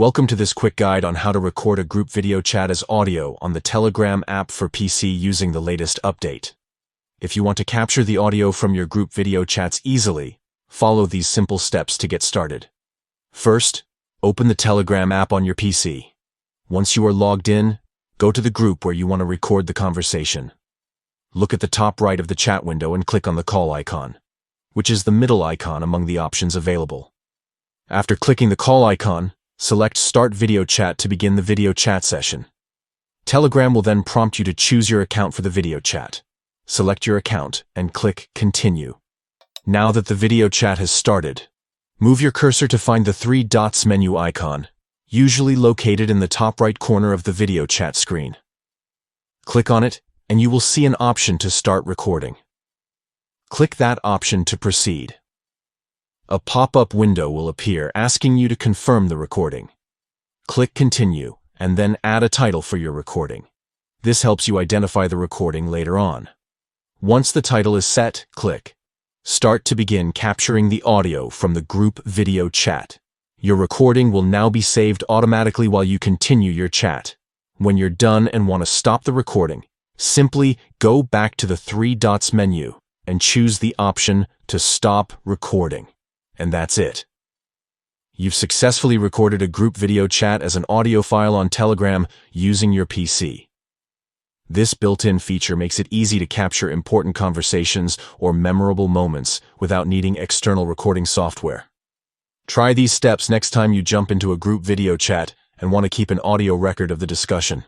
Welcome to this quick guide on how to record a group video chat as audio on the Telegram app for PC using the latest update. If you want to capture the audio from your group video chats easily, follow these simple steps to get started. First, open the Telegram app on your PC. Once you are logged in, go to the group where you want to record the conversation. Look at the top right of the chat window and click on the call icon, which is the middle icon among the options available. After clicking the call icon, select Start Video Chat to begin the video chat session. Telegram will then prompt you to choose your account for the video chat. Select your account and click Continue. Now that the video chat has started, move your cursor to find the three dots menu icon, usually located in the top right corner of the video chat screen. Click on it, and you will see an option to start recording. Click that option to proceed. A pop-up window will appear asking you to confirm the recording. Click Continue, and then add a title for your recording. This helps you identify the recording later on. Once the title is set, click Start to begin capturing the audio from the group video chat. Your recording will now be saved automatically while you continue your chat. When you're done and want to stop the recording, simply go back to the three dots menu and choose the option to stop recording. And that's it. You've successfully recorded a group video chat as an audio file on Telegram using your PC. This built-in feature makes it easy to capture important conversations or memorable moments without needing external recording software. Try these steps next time you jump into a group video chat and want to keep an audio record of the discussion.